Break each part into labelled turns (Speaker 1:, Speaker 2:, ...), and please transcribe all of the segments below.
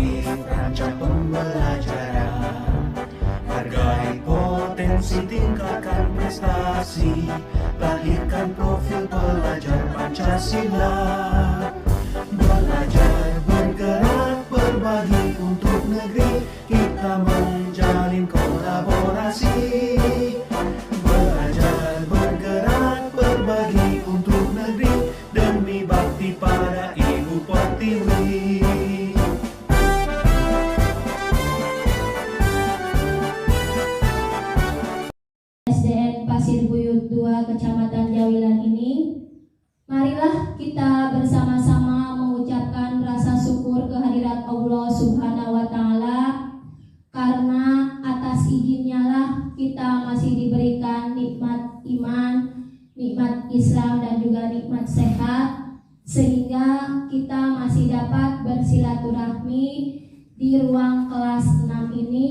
Speaker 1: di rancang pembelajaran. Hargai potensi, tingkatkan prestasi, lahirkan profil pelajar Pancasila. Belajar, bergerak, berbagi untuk negeri, kita menjalin kolaborasi. Belajar, bergerak, berbagi untuk negeri, demi bakti pada Ibu Pertiwi.
Speaker 2: SDN Pasir Buyut 2 Kecamatan Jawilan ini, marilah kita bersama-sama mengucapkan rasa syukur kehadirat Allah Subhanahu wa Ta'ala, karena atas izinnya lah kita masih diberikan nikmat iman, nikmat Islam, dan juga nikmat sehat, sehingga kita masih dapat bersilaturahmi di ruang kelas 6 ini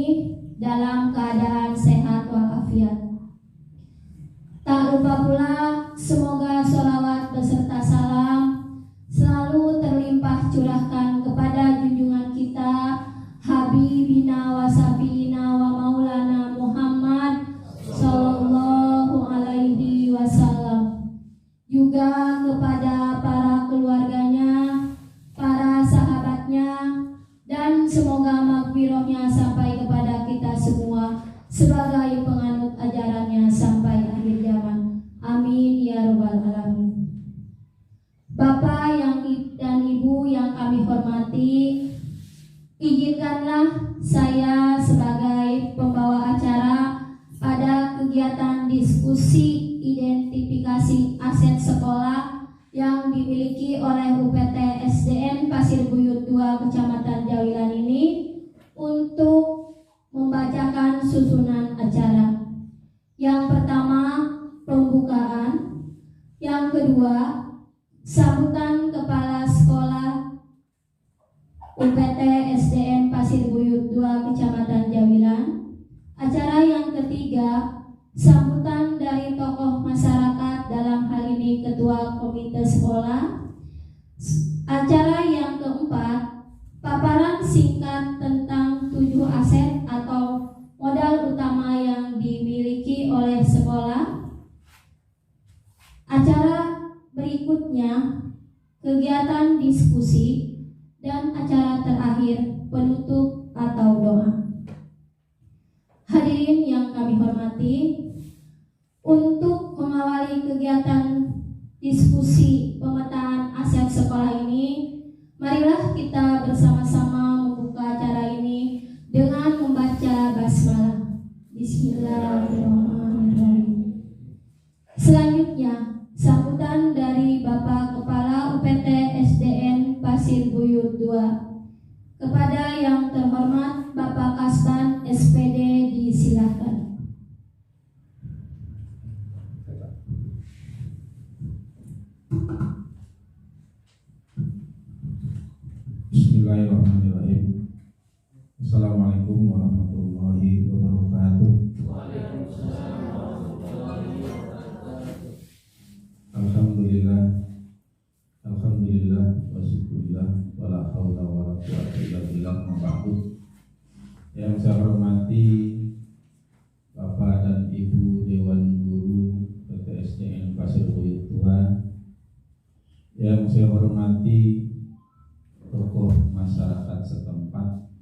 Speaker 2: dalam keadaan sehat walafiat. Tak lupa pula, semoga sholawat beserta salam selalu terlimpah curahkan kepada junjungan kita Habibina wa Safina wa Maulana Muhammad Sallallahu alaihi wasallam, juga kepada para keluarganya, para sahabatnya, dan semoga maghfirahnya sampai kepada kita semua sebagai penganut ajarannya sampai akhir zaman. Amin ya rabbal alamin. Bapak dan Ibu yang kami hormati, izinkanlah saya sebagai pembawa acara pada kegiatan diskusi identifikasi aset sekolah yang dimiliki oleh UPT SDN Pasir Buyut 2 Kecamatan Jawilan ini untuk membacakan susunan acara. Yang pertama, pembukaan. Yang kedua, sambutan Kepala Sekolah UPT SDN Pasir Buyut 2 Kecamatan Jawilan. Acara yang ketiga, sambutan dari tokoh masyarakat, dalam hal ini Ketua Komite Sekolah. Acara yang keempat, paparan singkat tentang 7 aset atau modal utama yang dimiliki oleh sekolah. Acara berikutnya, kegiatan diskusi, dan acara terakhir, penutup atau doa. Hadirin yang kami hormati, untuk mengawali kegiatan diskusi pemetaan aset sekolah ini, marilah kita bersama-sama membuka acara ini dengan membaca basmalah. Bismillahirrahmanirrahim. Selanjutnya, sambutan dari Bapak Kepala UPT SDN Pasir Buyut 2. Kepada yang terhormat Bapak Kasban SPD disilakan.
Speaker 3: Bismillahirrahmanirrahim. Assalamualaikum warahmatullahi wabarakatuh. Alhamdulillah, alhamdulillah, wa syukurillah, wa la hawla wa la quwwata illa billah, ma ba'du. Yang saya hormati Bapak dan Ibu Dewan Guru PTSDN Pasir Buyut 2. Yang saya hormati tokoh masyarakat setempat,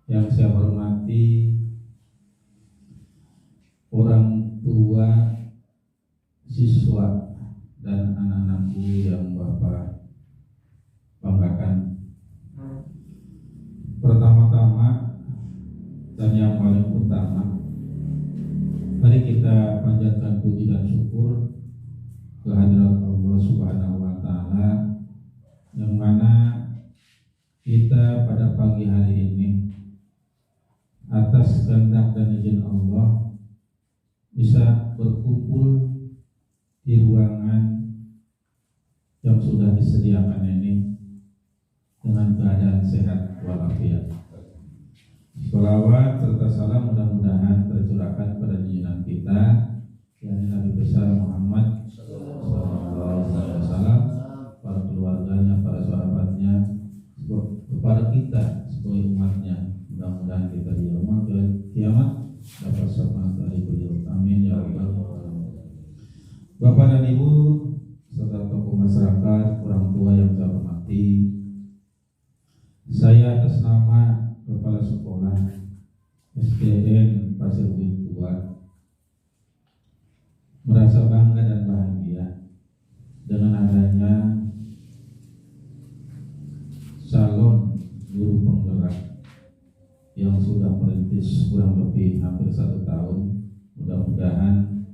Speaker 3: yang saya hormati orang tua siswa dan anak-anakku yang Bapak banggakan. Pertama-tama dan yang paling utama, mari kita panjatkan puji dan syukur kehadirat Allah Subhanahu wa Ta'ala, yang mana kita pada pagi hari ini atas kehendak dan izin Allah bisa berkumpul di ruangan yang sudah disediakan ini dengan keadaan sehat walafiat. Sholawat serta salam mudah-mudahan tercurahkan pada junjungan kita, yakni Nabi besar Muhammad sallallahu alaihi wasallam, para keluarganya, para sahabatnya, kepada kita sebagai umatnya. Mudah-mudahan kita di yaumul kiamat dapat syafaat dari beliau. Amin ya rabbal alamin. Bapak dan Ibu serta tokoh masyarakat, orang tua yang saya hormati, saya atas nama Kepala Sekolah SDN Pasir Buyut 2 merasa bangga dan bahagia dengan adanya calon guru penggerak yang sudah merintis kurang lebih hampir 1 tahun. Mudah-mudahan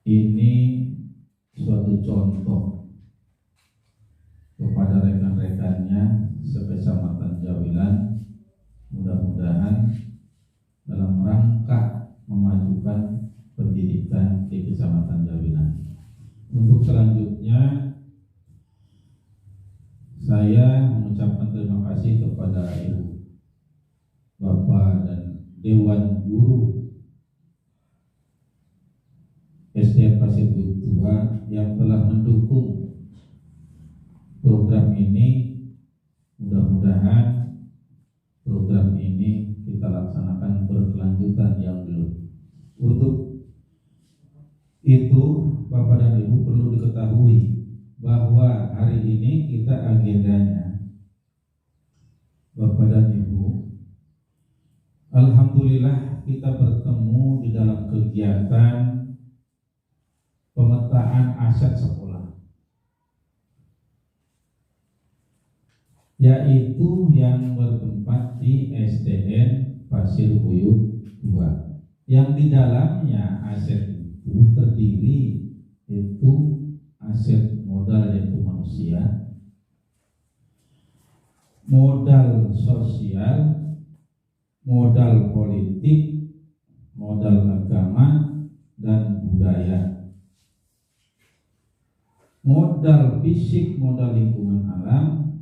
Speaker 3: ini suatu contoh kepada rekan-rekannya sekecamatan Jawilan. Mudah-mudahan dalam rangka memajukan pendidikan di Kecamatan Jawilan. Untuk selanjutnya, saya mengucapkan terima kasih kepada Ibu, Bapak dan Dewan Guru SDN Pasir Buyut 2 yang telah mendukung program ini. Mudah-mudahan program ini kita laksanakan berkelanjutan yang belum. Untuk itu, Bapak dan Ibu perlu diketahui bahwa hari ini kita agendanya, Bapak dan Ibu, alhamdulillah kita bertemu di dalam kegiatan pemetaan aset sekolah, yaitu yang bertempat di SDN Pasir Buyut 2, yang di dalamnya aset itu terdiri itu aset modal yaitu manusia, modal sosial, modal politik, modal agama dan budaya, modal fisik, modal lingkungan alam,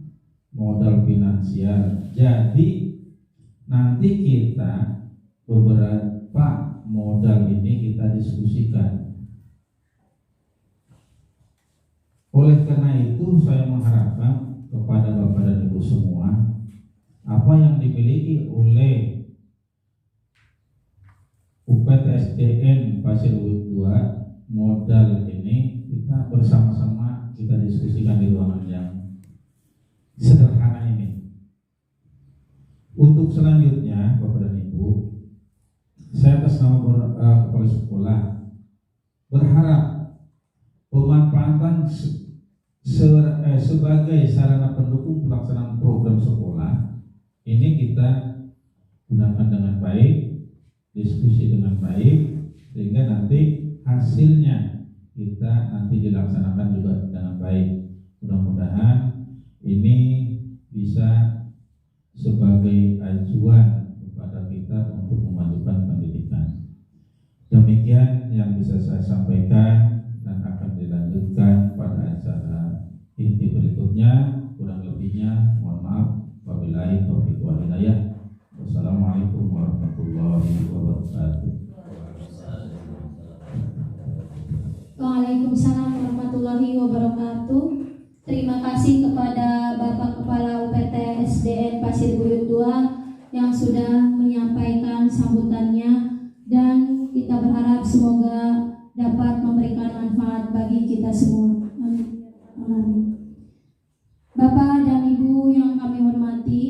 Speaker 3: modal finansial. Jadi nanti kita beberapa modal ini kita diskusikan. Oleh karena itu saya mengharapkan kepada Bapak dan Ibu semua, apa yang dimiliki oleh UPTSDN Pasir Buyut 2 modal ini kita bersama-sama kita diskusikan di ruangan yang sederhana ini. Untuk selanjutnya, Bapak dan Ibu, saya atas nama Kepala Sekolah berharap pemanfaatan sebagai sarana pendukung pelaksanaan program sekolah ini kita gunakan dengan baik, diskusi dengan baik, sehingga nanti hasilnya kita nanti dilaksanakan juga dengan baik. Mudah-mudahan ini bisa sebagai acuan kepada kita untuk memajukan pendidikan. Demikian yang bisa saya sampaikan dan akan dilanjutkan pada acara inti berikutnya. Kurang lebihnya mohon maaf. Wabillahi taufiq wal hidayah. Wassalamualaikum warahmatullahi wabarakatuh.
Speaker 2: Waalaikumsalam warahmatullahi wabarakatuh. Terima kasih kepada Bapak Kepala UPT SDN Pasir Buyut 2 yang sudah menyampaikan sambutannya, dan kita berharap semoga dapat memberikan manfaat bagi kita semua. Amin. Bapak dan Ibu yang kami hormati,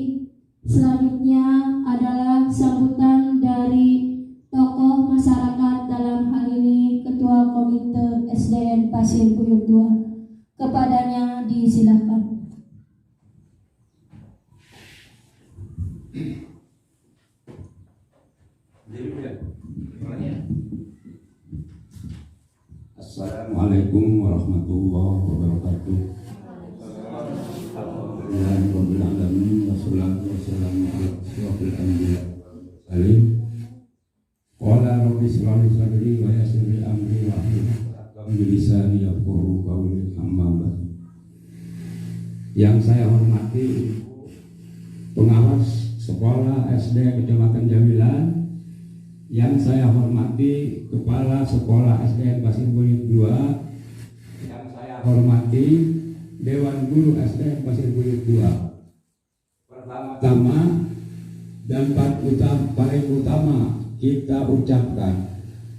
Speaker 2: selanjutnya adalah sambutan dari tokoh masyarakat, dalam hal ini Ketua Komite SDN Pasir Buyut 2. Kepadanya disilakan.
Speaker 4: Assalamualaikum warahmatullahi wabarakatuh. Alhamdulillahirrahmanirrahim. Wassalatu wassalamu ala asyrofil anbiya wal mursalin. Qala rabbi shrah li sadri wa yassir li amri wahlul 'uqdatam min lisani yafqahu qawli. Amma ba'd. Yang saya hormati pengawas sekolah SD Kecamatan Jawilan, yang saya hormati Kepala Sekolah SDN Pasir Buyut 2, yang saya hormati Dewan Guru SDN Pasir Buyut 2. Pertama dan paling utama kita ucapkan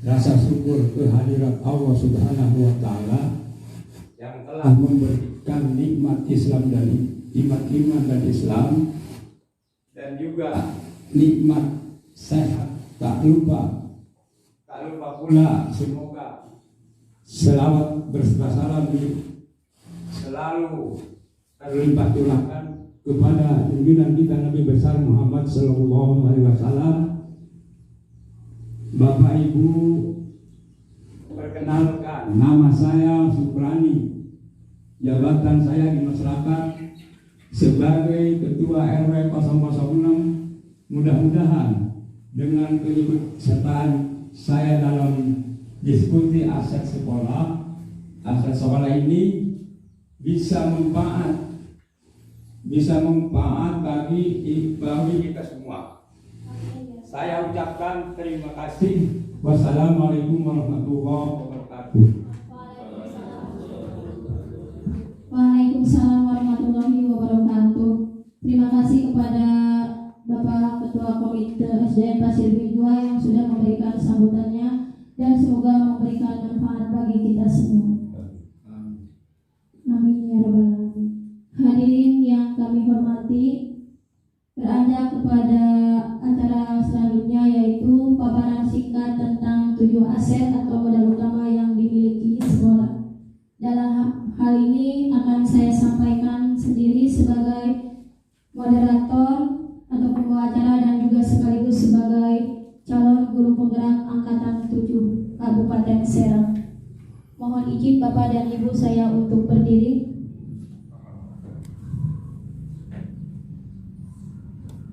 Speaker 4: rasa syukur kehadirat Allah Subhanahu wa Ta'ala yang telah memberikan nikmat Islam dan iman dan Islam, dan juga nikmat sehat. Tak lupa pula semoga selawat berserta salam selalu terlimpah curahkan kepada junjungan kita Nabi besar Muhammad Sallallahu Alaihi Wasallam. Bapak Ibu, perkenalkan, nama saya Suprani. Jabatan saya di masyarakat sebagai Ketua RW 006. Mudah-mudahan dengan keikutsertaan saya dalam diskusi aset sekolah ini bisa manfaat bagi kita semua. Saya ucapkan terima kasih. Wassalamualaikum warahmatullahi wabarakatuh.
Speaker 2: Waalaikumsalam warahmatullahi wabarakatuh. Terima kasih kepada Bapak Ketua Komite SDN Pasir Buyut 2 yang sudah memberikan sambutannya, dan semoga memberikan manfaat bagi kita semua. Amin ya rabbal alamin. Hadirin yang kami hormati, beranjak kepada acara selanjutnya, yaitu paparan singkat tentang 7 aset atau modal utama yang dimiliki sekolah. Dalam hal ini akan saya sampaikan sendiri sebagai moderator atau pembawa acara dan juga sekaligus sebagai calon guru penggerak angkatan 7 Kabupaten Serang. Mohon izin Bapak dan Ibu saya untuk berdiri.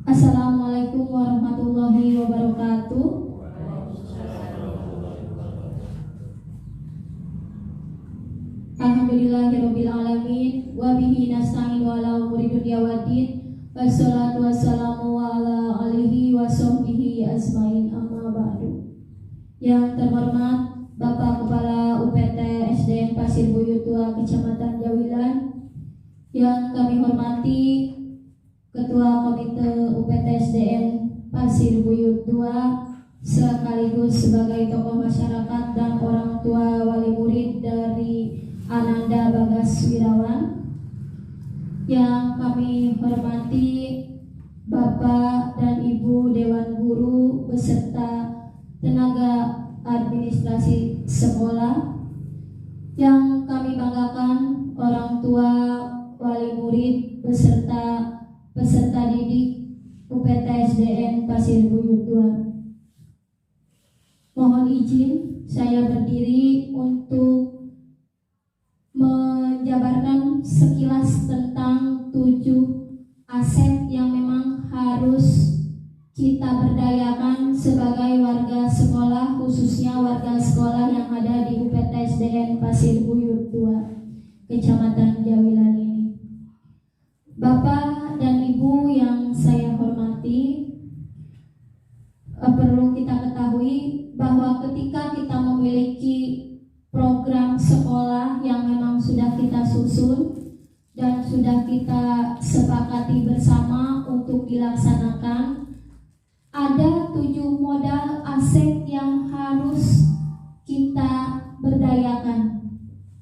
Speaker 2: Assalamualaikum warahmatullahi wabarakatuh. Alhamdulillahirabbil alamin wa bihi nasta'in wa ala umuri dunya waddin. Wassalatu wassalamu ala alihi wa sahbihi ajmain, amma ba'du. Yang terhormat Bapak Kepala UPT SDN Pasir Buyut 2 Kecamatan Jawilan, yang kami hormati Ketua Komite UPT SDN Pasir Buyut 2 sekaligus sebagai tokoh masyarakat dan orang tua wali murid dari Ananda Bagas Wirawan, yang kami hormati Bapak dan Ibu Dewan Guru beserta tenaga administrasi sekolah, yang kami banggakan orang tua wali murid beserta peserta didik UPT SDN Pasir Buyut 2. Mohon izin saya berdiri untuk menjabarkan sekilas tentang 7 aset yang memang harus kita berdayakan sebagai warga sekolah, khususnya warga sekolah yang ada di UPT SDN Pasir Buyut 2 Kecamatan Jawilan ini. Bapak dan Ibu yang saya hormati, perlu kita ketahui bahwa ketika kita memiliki program sekolah yang memang sudah kita susun dan sudah kita sepakati bersama untuk dilaksanakan, ada 7 modal aset yang harus kita berdayakan.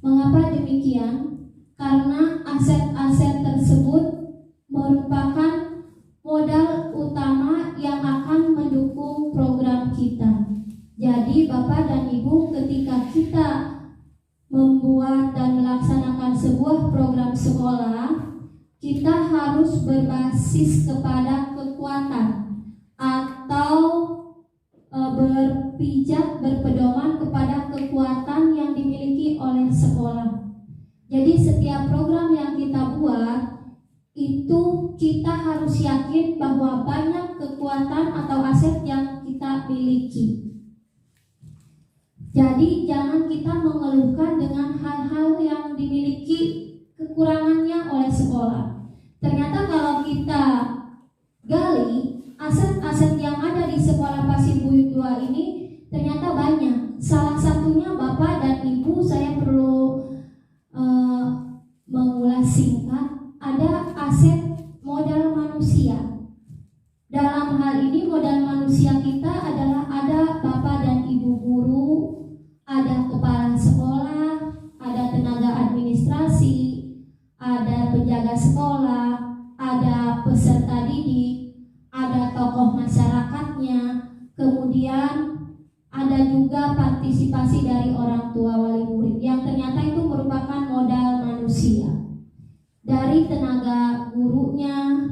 Speaker 2: Mengapa demikian? Karena aset-aset tersebut merupakan modal utama yang akan mendukung program kita. Jadi Bapak dan Ibu, ketika kita membuat dan melaksanakan sebuah program sekolah, kita harus berbasis kepada kekuatan atau berpedoman kepada kekuatan yang dimiliki oleh sekolah. Jadi setiap program yang kita buat itu kita harus yakin bahwa banyak kekuatan atau aset yang kita miliki. Jadi jangan kita mengeluhkan dengan hal-hal yang dimiliki kekurangannya oleh sekolah. Ternyata kalau kita gali aset-aset yang ada di sekolah Pasir Buyut 2 ini ternyata banyak. Salah satunya Bapak dan Ibu, saya perlu mengulas aset modal manusia. Dalam hal ini modal manusia kita adalah ada Bapak dan Ibu guru, ada kepala sekolah, ada tenaga administrasi, ada penjaga sekolah, ada peserta didik, ada tokoh masyarakatnya, kemudian ada juga partisipasi dari orang tua wali murid yang ternyata itu merupakan modal manusia. Dari tenaga gurunya,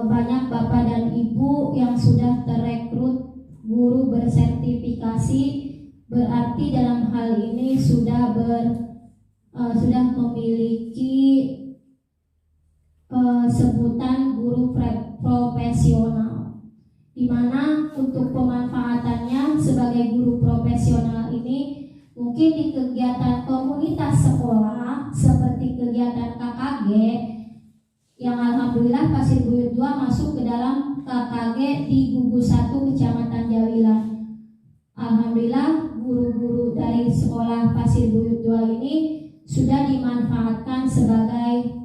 Speaker 2: banyak Bapak dan Ibu yang sudah terekrut guru bersertifikasi, berarti dalam hal ini sudah memiliki sebutan guru profesional, di mana untuk pemanfaatannya sebagai guru profesional ini mungkin di kegiatan komunitas sekolah seperti kegiatan KKG yang alhamdulillah Pasir Buyut 2 masuk ke dalam KKG di Gugus 1 Kecamatan Jawilan. Alhamdulillah guru-guru dari sekolah Pasir Buyut 2 ini sudah dimanfaatkan sebagai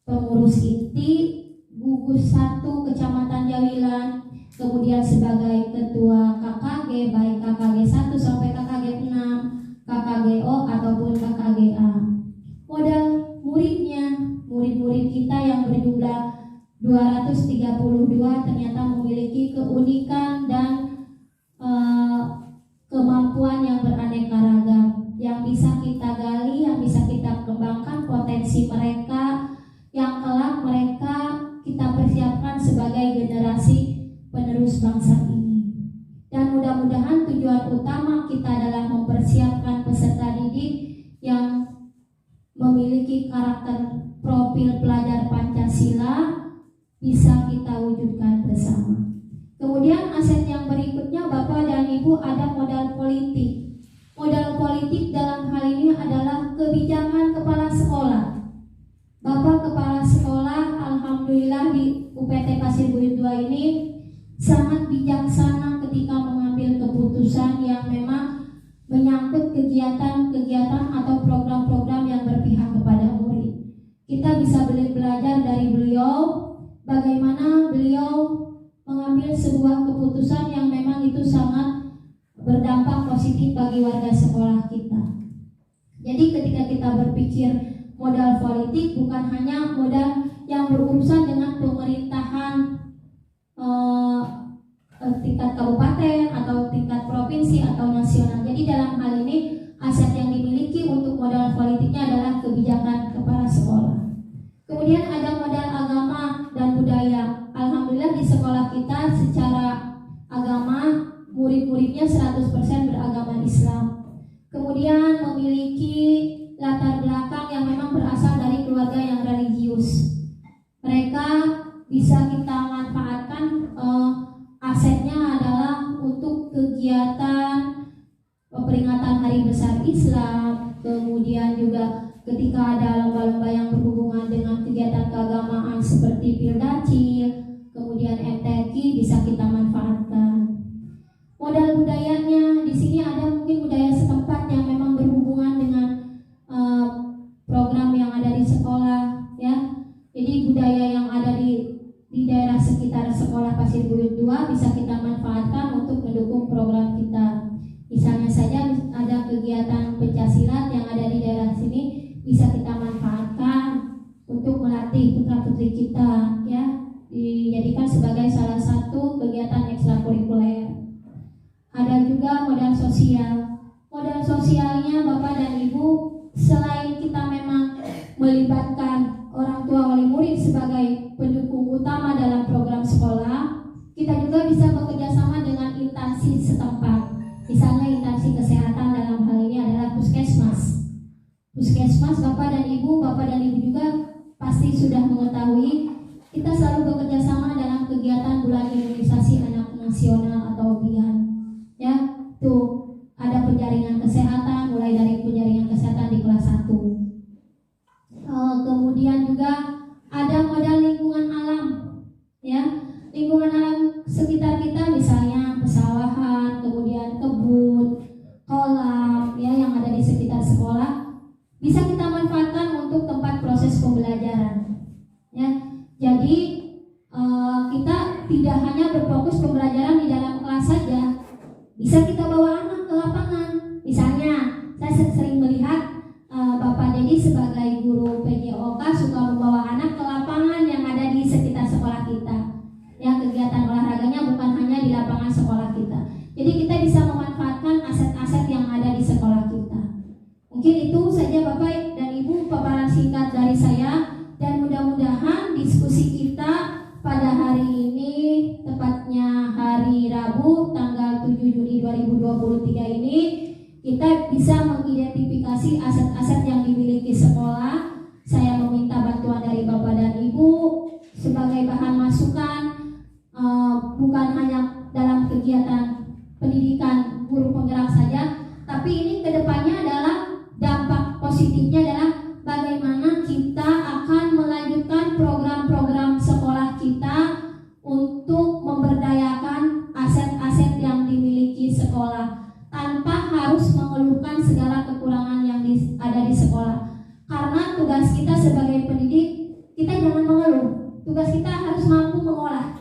Speaker 2: pengurus inti Gugus 1 Kecamatan Jawilan, kemudian sebagai ketua KKG baik KKG 1 sampai KKG 6, KKGO ataupun KKGA. Modal muridnya, murid-murid kita yang berjumlah 232 ternyata memiliki keunikan dan kemampuan yang beraneka ragam yang bisa kita gali, yang bisa kita kembangkan potensi mereka, yang kelak mereka kita persiapkan sebagai generasi penerus bangsa ini. Dan mudah-mudahan tujuan utama kita adalah mempersiapkan peserta didik yang memiliki karakter profil pelajar Pancasila bisa kita wujudkan bersama. Kemudian aset yang berikutnya Bapak dan Ibu ada modal politik. Modal politik dalam hal ini adalah kebijakan kepala sekolah. Bapak kepala sekolah alhamdulillah di UPT Pasir Buyut 2 ini sangat bijaksana ketika mengambil keputusan yang memang menyangkut kegiatan-kegiatan atau program-program yang berpihak kepada murid. Kita bisa belajar dari beliau bagaimana beliau mengambil sebuah keputusan yang memang itu sangat berdampak positif bagi warga sekolah kita. Jadi ketika kita berpikir modal politik bukan hanya modal yang berurusan dengan pemerintahan tingkat kabupaten atau tingkat provinsi atau nasional. Jadi dalam hal ini aset yang dimiliki untuk modal politiknya adalah kebijakan kepala sekolah. Kemudian ada modal agama dan budaya. Alhamdulillah di sekolah kita secara agama murid-muridnya 100% beragama Islam. Kemudian memiliki latar belakang yang memang berasal dari keluarga yang religius. Mereka bisa kita manfaatkan asetnya adalah untuk kegiatan peringatan Hari Besar Islam, kemudian juga ketika ada lomba-lomba yang berhubungan dengan kegiatan keagamaan seperti Pildacil, kemudian MTQ bisa kita manfaatkan. Modal budayanya di sini ada mungkin budaya setempat yang memang berhubungan dengan program yang ada di sekolah, ya. Jadi budaya yang ada di daerah sekitar sekolah Pasir Buyut 2 bisa kita manfaatkan untuk mendukung program kita. Misalnya saja ada kegiatan pencaksilat yang ada di daerah sini bisa kita manfaatkan untuk melatih putra-putri kita, ya, dijadikan sebagai salah satu kegiatan ekstrakurikuler. Ada juga modal sosial. Modal sosialnya Bapak dan Ibu, selain kita memang melibatkan orang tua wali murid sebagai pendukung utama dalam program sekolah, kita juga bisa bekerja sama dengan instansi setempat. Misalnya instansi kesehatan dalam hal ini adalah puskesmas. Puskesmas Bapak dan Ibu juga pasti sudah mengetahui kita selalu bekerja sama dalam kegiatan bulan imunisasi anak nasional atau BIAN. Ya, tuh ada penjaringan kesehatan mulai dari penjaringan kesehatan di kelas 1. Kemudian juga ada modal lingkungan alam, ya, lingkungan alam sekitar kita misalnya pesawahan, kemudian kebun, kolam, ya, yang ada di sekitar sekolah bisa kita manfaatkan untuk tempat proses pembelajaran, Ya, jadi kita tidak hanya berfokus pembelajaran di dalam kelas saja, bisa kita bawa anak ke lapangan. Misalnya, saya sering melihat Bapak Dedi sebagai guru PJOK suka membawa anak ke lapangan yang ada di sekitar sekolah kita. Ya, kegiatan olahraganya bukan hanya di lapangan sekolah kita. Jadi kita bisa memanfaatkan aset-aset yang ada di sekolah kita. Mungkin itu saja Bapak dan Ibu paparan singkat dari saya, dan mudah-mudahan diskusi kita pada hari ini, tepatnya hari Rabu tanggal 7 Juni 2023 ini, kita bisa mengidentifikasi aset-aset yang dimiliki sekolah. Saya meminta bantuan dari Bapak dan Ibu sebagai bahan masukan, bukan hanya dalam kegiatan pendidikan guru penggerak saja, tapi ini kedepannya adalah dampak positifnya adalah bagaimana kita akan melanjutkan program-program sekolah kita untuk memberdayakan aset-aset yang dimiliki sekolah tanpa harus mengeluhkan segala kekurangan yang ada di sekolah. Karena tugas kita sebagai pendidik, kita jangan mengeluh. Tugas kita harus mampu mengolah.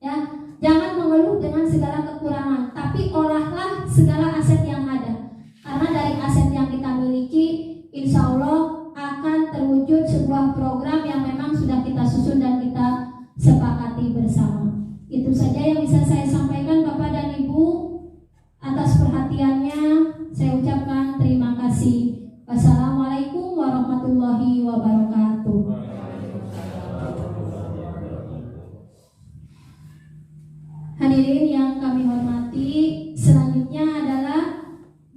Speaker 2: Ya, jangan mengeluh dengan segala kekurangan, tapi olahlah segala aset yang ada. Karena dari aset yang kita miliki, insya Allah akan terwujud sebuah program yang memang sudah kita susun dan kita sepakati bersama. Itu saja yang bisa saya sampaikan Bapak dan Ibu. Atas perhatiannya saya ucapkan terima kasih. Wassalamualaikum warahmatullahi wabarakatuh. Hadirin yang kami hormati, selanjutnya adalah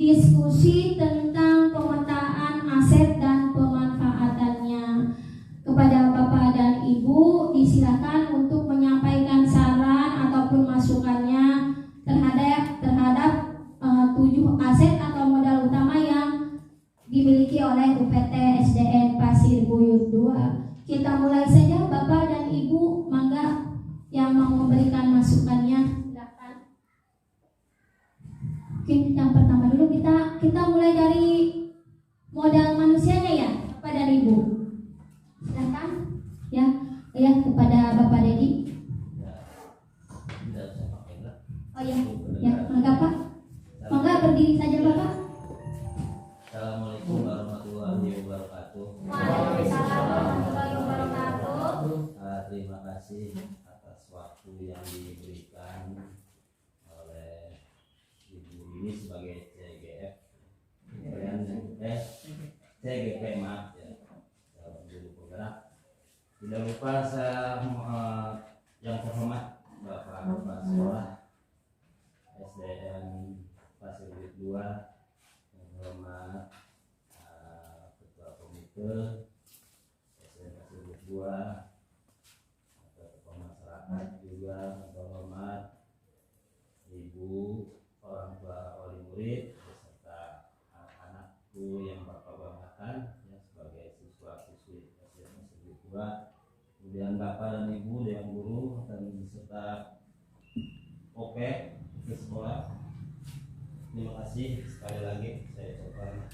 Speaker 2: diskusi tentang pemetaan aset dan pemanfaatannya. Kepada Bapak dan Ibu disilakan untuk menyampaikan saran ataupun masukannya terhadap 7 aset atau modal utama yang dimiliki oleh UPT SDN Pasir Buyut 2. Kita mulai saja Bapak dan Ibu, mangga yang mau memberikan masukannya silakan. Mungkin yang pertama dulu kita mulai dari modal manusianya ya, Bapak dan Ibu. Silakan. Ya kepada Bapak Dedi. Oh ya, mangga Pak. Mangga berdiri saja Bapak.
Speaker 5: Assalamualaikum warahmatullahi wabarakatuh.
Speaker 2: Waalaikumsalam warahmatullahi wabarakatuh.
Speaker 5: Terima kasih atas waktu yang diberikan oleh Ibu ini sebagai CGF, CGP maaf ya, guru penggerak. Tidak lupa saya yang terhormat Bapak Kepala Sekolah SDN Pasir Buyut 2, yang terhormat Ketua Komite SDN Pasir Buyut 2, tokoh masyarakat juga, yang terhormat Ibu, orang tua wali murid beserta anak-anakku yang Bapak banggakan ya, sebagai siswa-siswi SDN Pasir Buyut 2. Kemudian Bapak dan Ibu Dewan Guru dan beserta OP ke sekolah. Terima kasih sekali lagi saya ucapkan.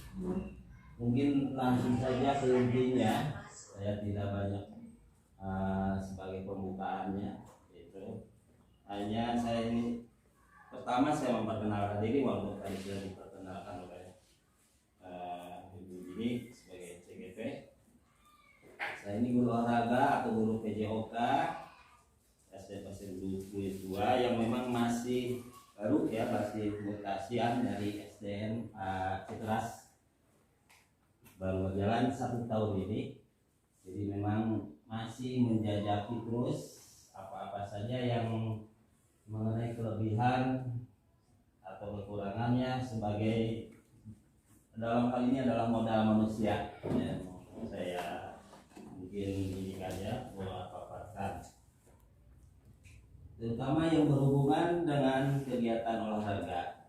Speaker 5: Mungkin langsung saja ke intinya, saya tidak banyak sebagai pembukaannya itu. Hanya saya ini pertama saya memperkenalkan diri walaupun tadi sudah diperkenalkan oleh Ibu ini sebagai CGP. Saya ini guru olahraga atau guru PJOK SDN Pasir Buyut 2 yang memang masih baru ya, masih mutasian dari SDN Citras, baru berjalan 1 tahun ini. Jadi memang masih menjajaki terus apa-apa saja yang mengenai kelebihan atau kekurangannya sebagai, dalam hal ini adalah modal manusia ya, saya mungkin ini aja buat paparkan, terutama yang berhubungan dengan kegiatan olahraga.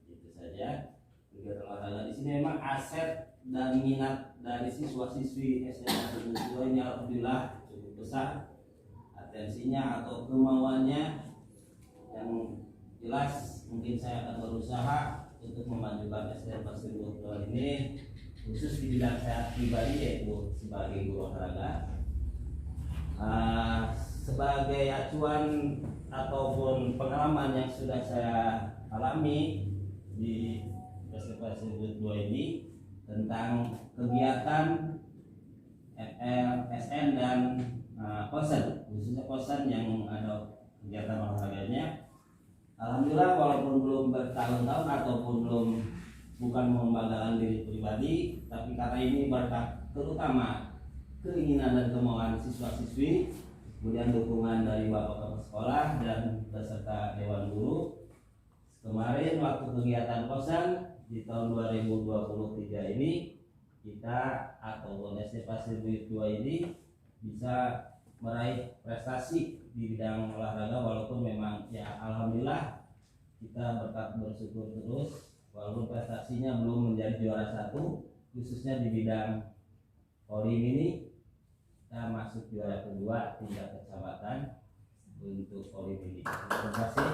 Speaker 5: Itu saja. Kegiatan olahraga di sini memang aset dan minat dari siswa-siswi SDN 2 ini alhamdulillah cukup besar. Atensinya atau kemauannya yang jelas, mungkin saya akan berusaha untuk memajukan SDN Pasir Buyut 2 ini khusus di bidang saya pribadi, yaitu sebagai guru olahraga. sebagai acuan ataupun pengalaman yang sudah saya alami di Festival Pasir 2 ini tentang kegiatan SN dan kosan, khususnya kosan yang ada kegiatan olahraganya. Alhamdulillah walaupun belum bertahun-tahun ataupun bukan mengembangkan diri pribadi, tapi karena ini berkat terutama keinginan dan kemauan siswa-siswi, kemudian dukungan dari Bapak Kepala Sekolah dan beserta Dewan Guru. Kemarin waktu kegiatan kosan di tahun 2023 ini, kita ataupun SD Pasir Buyut 2 ini bisa meraih prestasi di bidang olahraga, walaupun memang ya alhamdulillah kita bersyukur terus walaupun prestasinya belum menjadi juara 1, khususnya di bidang poli ini kita masuk juara 2 tingkat kecamatan untuk poli ini. Terima kasih.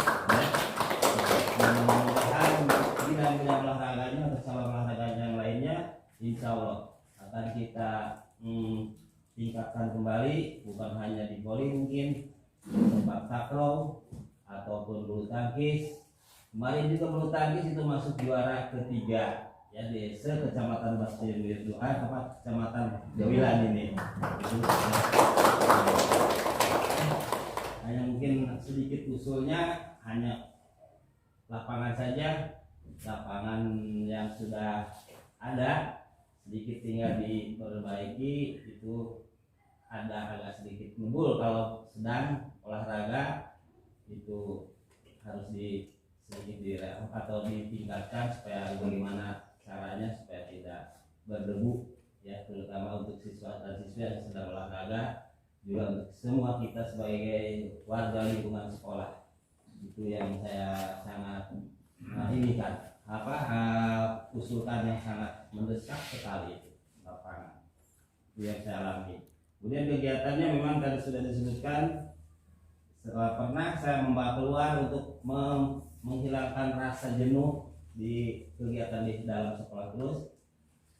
Speaker 5: Mudah-mudahan bidang olahraganya atau cabang olahraganya yang lainnya insya Allah akan kita tingkatkan kembali, bukan hanya di voli, mungkin sepak takraw ataupun bulu tangkis. Kemarin juga bulu tangkis itu masuk juara ketiga ya di Kecamatan Pasir Buyut 2, Kecamatan Jawilan ini. Hanya mungkin sedikit usulnya, hanya lapangan saja, lapangan yang sudah ada sedikit tinggal diperbaiki, itu ada agak sedikit ngebul. Kalau sedang olahraga itu harus sedikit atau ditingkatkan supaya bagaimana caranya supaya tidak berdebu ya, terutama untuk siswa dan siswi yang sedang olahraga, juga untuk semua kita sebagai warga lingkungan sekolah. Itu yang saya sangat inginkan, usulkan yang sangat mendesak sekali itu lapangan. Itu yang saya alami. Kemudian kegiatannya memang tadi sudah disebutkan, pernah saya membawa keluar untuk menghilangkan rasa jenuh di kegiatan di dalam sekolah terus.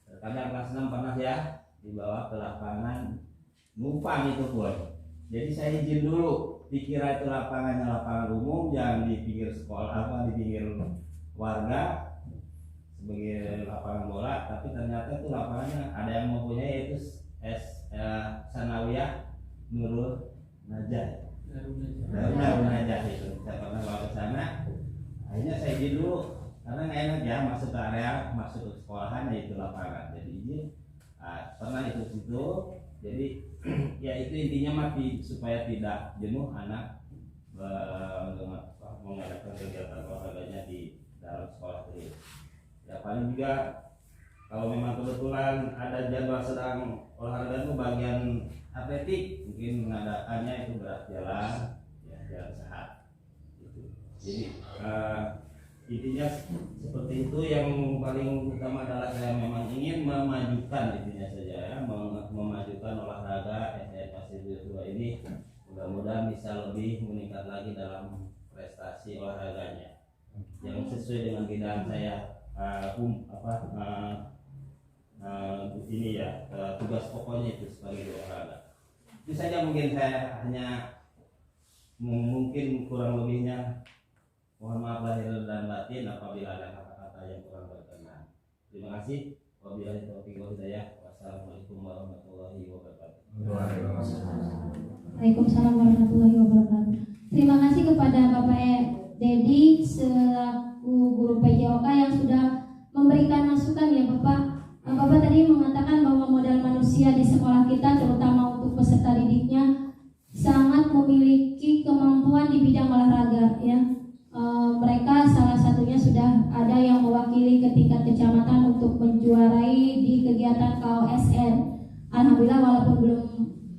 Speaker 5: Terkadang kelas 6 pernah ya dibawa ke lapangan Nupang itu pun. Jadi saya izin dulu, dikira itu lapangannya lapangan umum yang di pinggir sekolah, di pinggir warga sebagai lapangan bola, tapi ternyata itu lapangannya ada yang mempunyai, yaitu Sanawiyah Nurul Najah. Darun Najah itu. Saya pernah bawa ke sana. Akhirnya saya izin dulu karena nggak enak ya masuk ke area, masuk ke sekolahan, yaitu lapangan. Jadi izin. Pernah itu situ. Jadi ya itu intinya mati supaya tidak jenuh anak mengadakan kegiatan olahraganya di dalam sekolah terus. Ya paling juga kalau memang kebetulan ada jadwal sedang olahraga itu bagian atletik, mungkin mengadakannya itu berat jalan, ya jalan sehat. Gitu. Jadi intinya seperti itu. Yang paling utama adalah saya memang ingin memajukan intinya saja ya, memajukan olahraga SN Pasir Buyut 2 ini. Mudah-mudahan bisa lebih meningkat lagi dalam prestasi olahraganya yang sesuai dengan bidang saya ini ya, tugas pokoknya itu sebagai olahraga. Itu saja mungkin saya hanya mungkin kurang lebihnya mohon maaf lahir dan batin apabila ada kata-kata yang kurang berkenan. Terima kasih. Wabillahi taufiq wal hidayah. Wassalamualaikum warahmatullahi wabarakatuh.
Speaker 2: Waalaikumsalam warahmatullahi wabarakatuh. Terima kasih kepada Bapak Dedi selaku guru PJOK yang sudah memberikan masukan ya Bapak. Bapak tadi mengatakan bahwa modal manusia di sekolah kita, terutama untuk peserta didiknya, sangat memiliki kemampuan di bidang olahraga ya. Mereka salah satunya sudah ada yang mewakili ke tingkat kecamatan untuk menjuarai di kegiatan KOSN. Alhamdulillah walaupun belum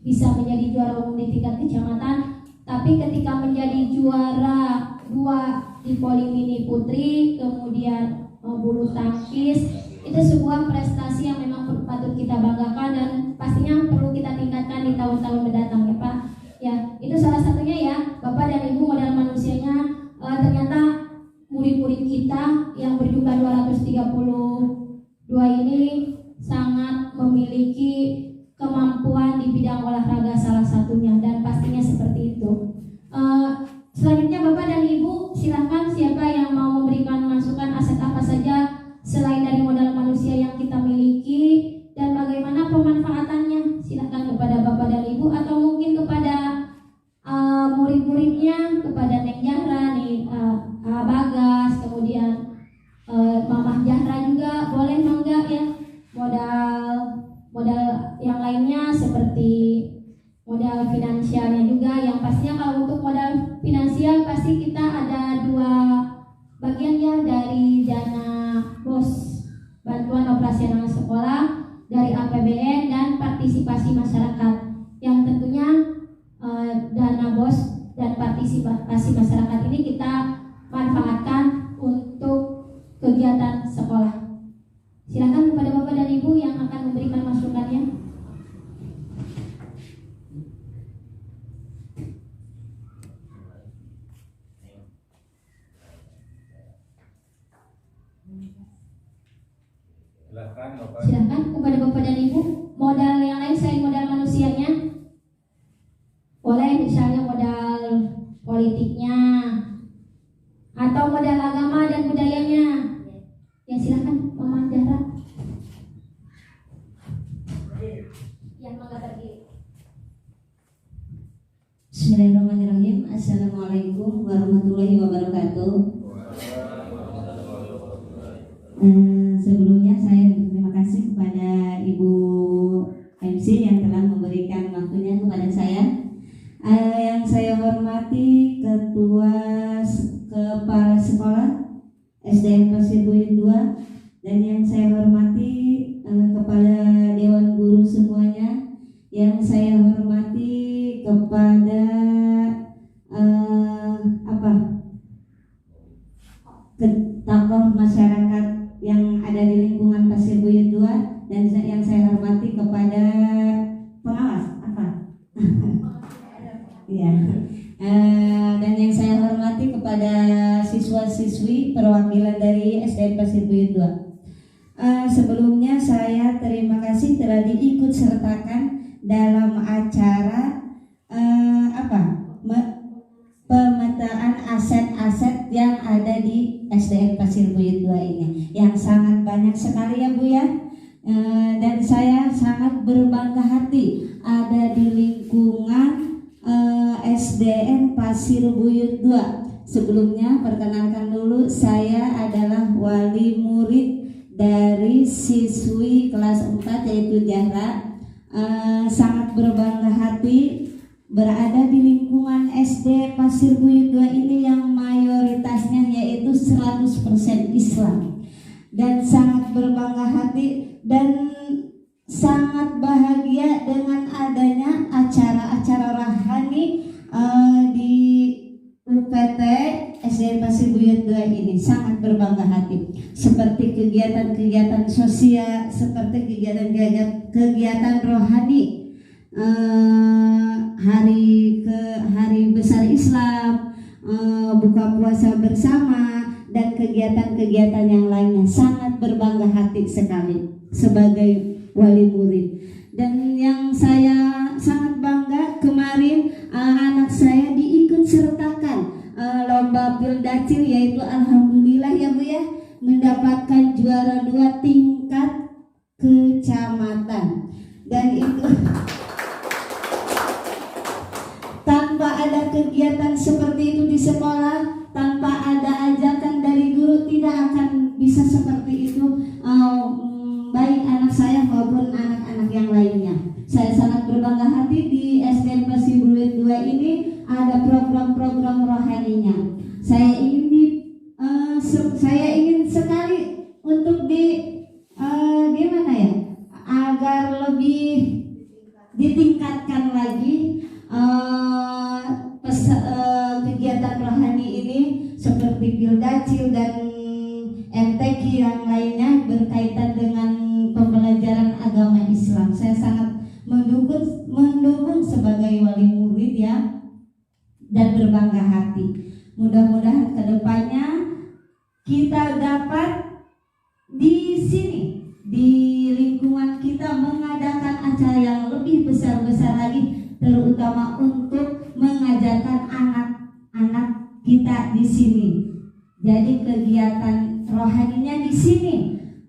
Speaker 2: bisa menjadi juara umum di tingkat kecamatan, tapi ketika menjadi juara 2 di Poli Mini Putri, kemudian bulu tangkis, itu sebuah prestasi yang memang patut kita banggakan dan pastinya perlu kita tingkatkan di tahun-tahun mendatang ya Pak. Ya, itu salah satunya ya Bapak dan Ibu modal manusianya. Ternyata murid-murid kita yang berjumlah 232 ini sangat memiliki kemampuan di bidang olahraga salah satunya, dan pastinya seperti itu. modal finansialnya juga, yang pastinya kalau untuk modal finansial pasti kita ada dua bagian ya, dari dana BOS bantuan operasional sekolah, dari APBN dan partisipasi masyarakat, yang tentunya dana BOS dan partisipasi masyarakat ini kita manfaatkan untuk kegiatan sekolah. Silakan kepada Bapak dan Ibu yang akan memberikan masukannya. Silakan kepada Bapak dan Ibu. Modal yang lain selain modal manusianya, boleh misalnya modal politiknya atau modal agama dan budayanya. Ya silakan Mama Dara. Yang mangga pergi.
Speaker 6: Bismillahirrahmanirrahim. Assalamualaikum warahmatullahi wabarakatuh. Sebelumnya saya berterima kasih kepada Ibu MC yang telah memberikan waktunya kepada saya. Yang saya hormati Ketua Kepala Sekolah SDN Pasir Buyut 2, dan yang saya hormati kepada Dewan Guru semuanya, yang saya hormati kepada tokoh masyarakat yang ada di lingkungan Pasir Buyut 2, dan yang saya hormati kepada pengawas ya, dan yang saya hormati kepada siswa-siswi perwakilan dari SDN Pasir Buyut 2. Sebelumnya saya terima kasih telah diikut sertakan dalam acara pemetaan aset-aset yang ada di SDN Pasir Buyut 2 ini, yang sangat banyak sekali ya Bu ya. Dan saya sangat berbangga hati ada di lingkungan SDN Pasir Buyut 2. Sebelumnya perkenalkan dulu, saya adalah wali murid dari siswi kelas 4 yaitu Zahra. Sangat berbangga hati berada di lingkungan SD Pasir Buyut 2 ini yang mayoritasnya yaitu 100% Islam, dan sangat berbangga hati dan sangat bahagia dengan adanya acara-acara rohani di UPT SD Pasir Buyut 2 ini. Sangat berbangga hati, seperti kegiatan-kegiatan sosial, seperti kegiatan rohani, hari besar Islam, buka puasa bersama, dan kegiatan-kegiatan yang lainnya. Sangat berbangga hati sekali sebagai wali murid. Dan yang saya sangat bangga, kemarin anak saya diikut sertakan lomba Pildacil, yaitu alhamdulillah ya Bu ya, mendapatkan juara 2 tingkat kecamatan. Dan itu tanpa ada kegiatan seperti itu di sekolah, tanpa ada ajakan dari guru, tidak akan bisa seperti itu, baik anak saya maupun anak-anak yang lainnya. Saya sangat berbangga hati di SDN Pasir Buyut 2 ini ada program-program rohaninya. Saya ingin sekali untuk gimana ya, agar lebih ditingkatkan lagi kegiatan rohani ini, seperti Pildacil dan MTQ yang lainnya berkaitan dengan pembelajaran agama Islam. Saya sangat mendukung sebagai wali murid ya, dan berbangga hati. Mudah-mudahan kedepannya kita dapat di sini, di lingkungan kita, mengadakan acara yang lebih besar-besar lagi, terutama untuk mengajarkan anak-anak kita di sini. Jadi kegiatan rohaninya di sini,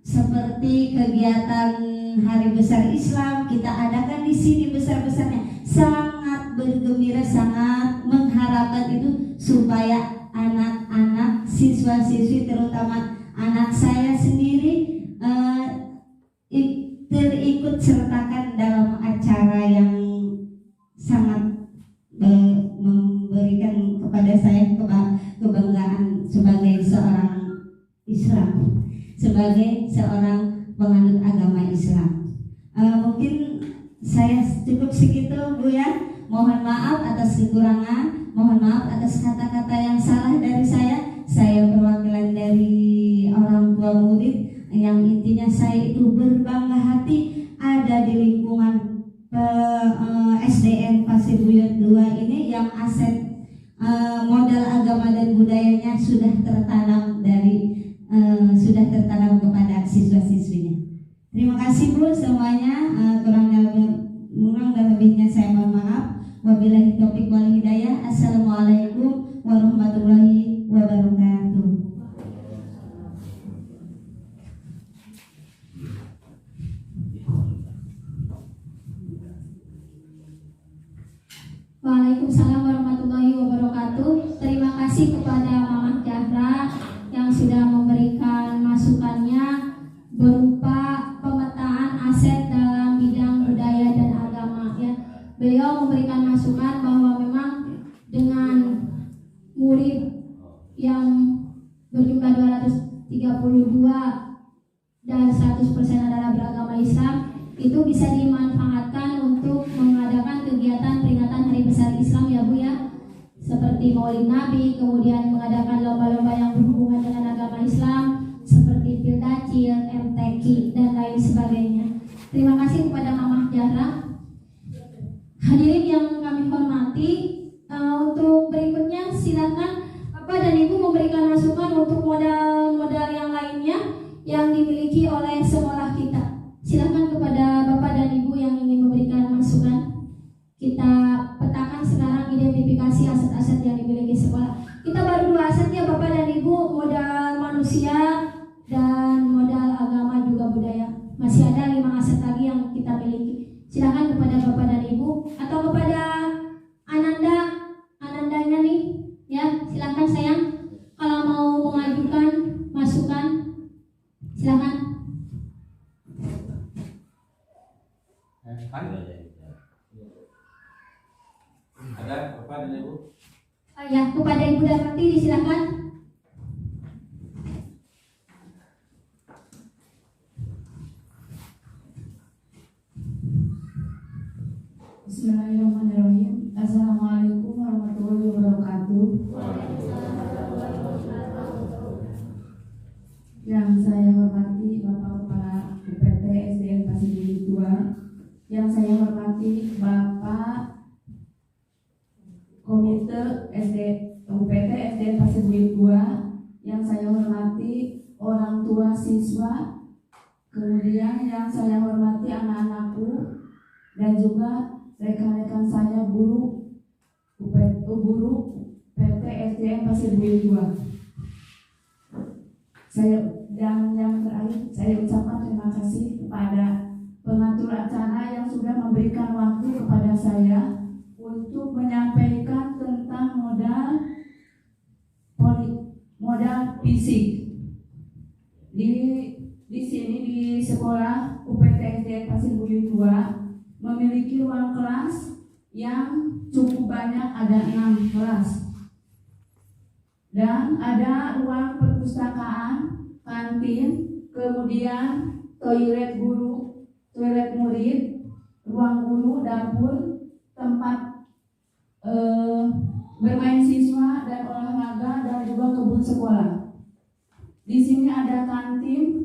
Speaker 6: seperti kegiatan Hari Besar Islam kita adakan di sini besar-besarnya. Sangat bergembira, sangat mengharapkan itu supaya anak-anak, siswa-siswi, terutama anak saya sendiri terikut sertakan dalam acara yang Islam sebagai seorang penganut agama Islam. Mungkin saya cukup segitu Bu ya. Mohon maaf atas kekurangan, mohon maaf atas kata-kata yang salah dari saya. Saya perwakilan dari orang tua murid yang intinya saya itu berbangga hati ada di lingkungan SDN Pasir Buyut 2 ini yang aset modal agama dan budayanya sudah tertanam kepada siswa-siswinya. Terima kasih Bu semuanya. Kurang dan lebihnya saya mohon maaf. Wabillahi taufiq wal hidayah. Assalamualaikum warahmatullahi wabarakatuh.
Speaker 2: Waalaikumsalam warahmatullahi wabarakatuh. Terima kasih kepada Mama Jahra yang sudah memberikan masukannya berupa pemetaan aset dalam bidang budaya dan agama ya. Beliau memberikan masukan bahwa memang dengan murid yang berjumlah 232 dan 100% adalah beragama Islam, itu bisa dimanfaatkan untuk mengadakan kegiatan peringatan Hari Besar Islam ya Bu ya, seperti Maulid Nabi, kemudian mengadakan lomba-lomba yang berhubungan dengan agama Islam seperti Pildacil, MTQ dan lain sebagainya. Terima kasih kepada Mama Jahra. Hadirin yang kami hormati, untuk berikutnya silakan Bapak dan Ibu memberikan masukan untuk modal-modal yang lainnya yang dimiliki oleh sekolah kita. Silakan kepada Bapak dan Ibu yang ingin memberikan masukan. Kita petakan sekarang identifikasi aset-aset yang dimiliki sekolah. Kita baru 2 aset ya Bapak dan Ibu, modal manusia dan modal agama juga budaya. Masih ada 5 aset lagi yang kita miliki. Silakan kepada Bapak dan Ibu atau kepada Anandanya nih ya, silakan sayang kalau mau mengajukan masukan silakan.
Speaker 5: Ada Bapak dan Ibu?
Speaker 2: Ya, kepada Ibu Darmati disilakan.
Speaker 7: Bismillahirrahmanirrahim. Assalamualaikum warahmatullahi wabarakatuh. Yang saya hormati Bapak Kepala UPT SDN Pasir Buyut 2, yang saya hormati Bapak Komite UPT SDN Pasir Buyut 2, yang saya hormati orang tua siswa, kemudian yang saya hormati anak-anakku dan juga rekan-rekan saya guru PT SDN Pasir Buyut 2. Yang terakhir saya ucapkan terima kasih kepada pengatur acara yang sudah memberikan waktu kepada saya untuk menyampaikan tentang modal fisik di sini di sekolah UPT SDN Pasir Buyut 2 memiliki ruang kelas yang cukup banyak, ada 6 kelas dan ada ruang perpustakaan, kantin, kemudian toilet guru, toilet murid, ruang guru, dapur, tempat bermain siswa dan olahraga dan juga kebun sekolah. Di sini ada kantin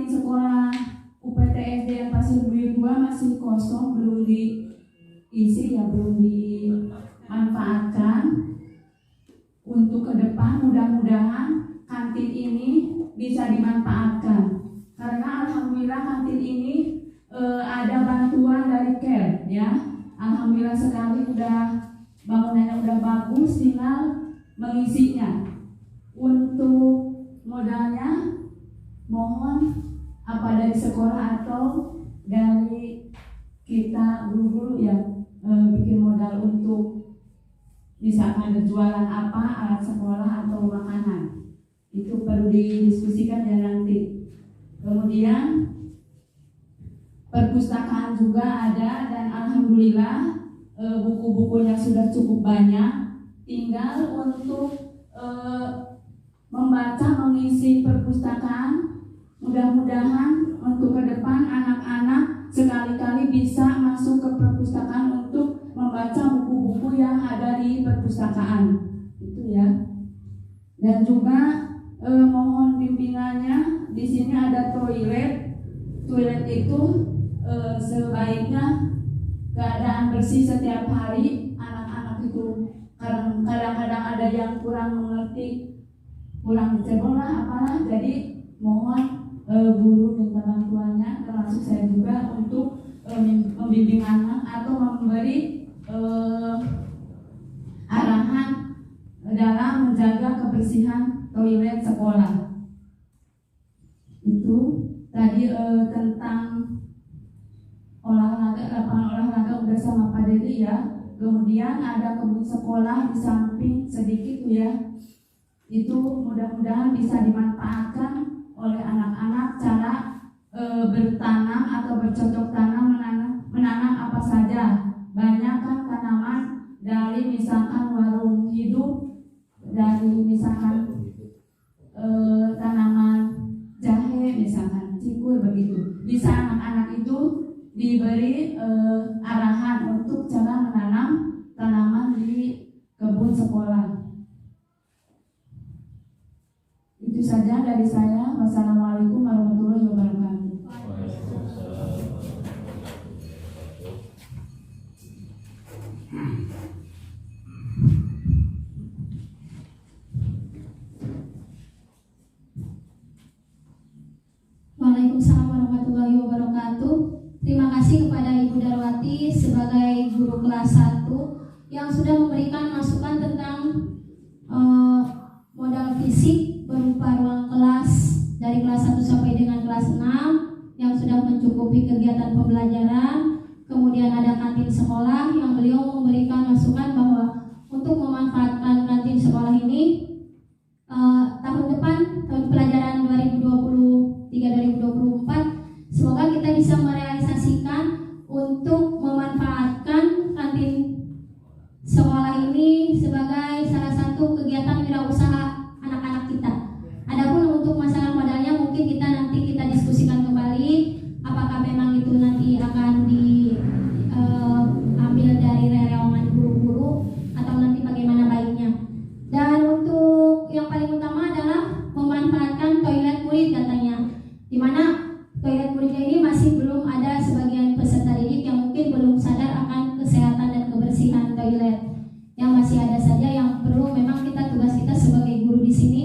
Speaker 7: sekolah UPT SDN Pasir Buyut 2 masih kosong, belum diisi ya, belum dimanfaatkan. Untuk ke depan mudah-mudahan kantin ini bisa dimanfaatkan karena alhamdulillah kantin ini ada bantuan dari CARE ya. Alhamdulillah sekali, bangunannya udah bagus, tinggal mengisinya. Untuk modalnya mohon apa dari sekolah atau dari kita guru-guru yang bikin modal untuk misalkan ada jualan apa, alat sekolah atau makanan, itu perlu didiskusikan ya nanti. Kemudian perpustakaan juga ada dan alhamdulillah buku-bukunya sudah cukup banyak. Tinggal untuk membaca, mengisi perpustakaan. Mudah-mudahan untuk ke depan anak-anak sekali-kali bisa masuk ke perpustakaan untuk membaca buku-buku yang ada di perpustakaan. Itu ya. Dan juga mohon bimbingannya. Di sini ada toilet. Toilet itu sebaiknya keadaan bersih setiap hari. Anak-anak itu kadang-kadang ada yang kurang mengerti, kurang dicebol lah apalah. Jadi mohon guru minta bantuannya, termasuk saya juga untuk membimbing anak atau memberi arahan dalam menjaga kebersihan toilet sekolah. Itu tadi tentang olahraga, lapangan olahraga udah sama Pak Dedi ya. Kemudian ada kebun sekolah di samping sedikit ya. Itu mudah-mudahan bisa dimanfaatkan oleh anak-anak cara bertanam atau bercocok tanam, menanam apa saja. Banyak kan tanaman dari misalkan warung hidup, dari misalkan tanaman jahe, misalkan cikur begitu. Bisa anak-anak itu diberi arahan untuk cara menanam tanaman di kebun sekolah. Itu saja dari saya. Wassalamualaikum warahmatullahi wabarakatuh.
Speaker 2: Waalaikumsalam warahmatullahi wabarakatuh. Terima kasih kepada Ibu Darwati sebagai guru kelas 1 yang sudah memberikan masukan tentang modal fisik berupa ruang kelas dari kelas 1 sampai dengan kelas 6 yang sudah mencukupi kegiatan pembelajaran. Kemudian ada kantin sekolah yang beliau memberikan masukan bahwa untuk memanfaatkan kantin sekolah ini tahun depan, tahun pelajaran 2023-2024, semoga kita bisa merealisasikan untuk memanfaatkan kantin sekolah ini sebagai salah satu kegiatan wirausaha anak-anak kita. Adapun untuk masalah modalnya mungkin nanti kita diskusikan kembali apakah memang itu nanti akan diambil dari rewangan guru-guru atau nanti bagaimana baiknya. Dan untuk yang paling utama adalah memanfaatkan toilet murid katanya, dimana toilet muridnya ini masih belum ada sebagian peserta didik yang mungkin belum sadar akan kesehatan dan kebersihan toilet. Yang masih ada saja yang perlu memang tugas kita sebagai guru di sini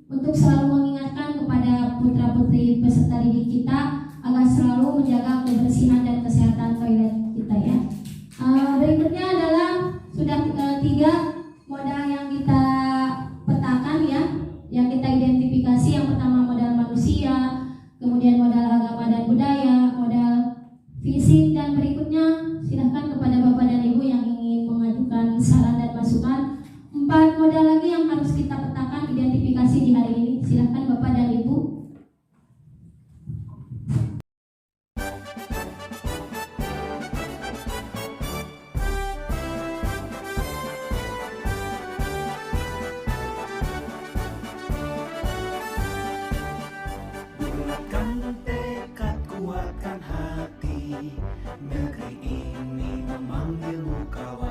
Speaker 2: untuk selalu mengingatkan kepada putra-putri peserta didik kita agar selalu menjaga kebersihan dan kesehatan toilet kita ya. Berikutnya adalah sudah 3 modal yang kita petakan ya, yang kita identifikasi. Yang pertama modal manusia, kemudian modal agama dan budaya, modal fisik, dan berikutnya silahkan kepada Bapak dan Ibu yang ingin mengajukan saran dan masukan. 4 modal lagi yang harus kita petakan identifikasi di hari ini. Silahkan Bapak dan Ibu.
Speaker 1: Bulatkan tekad, kuatkan hati. Negeri ini memanggilmu kawan.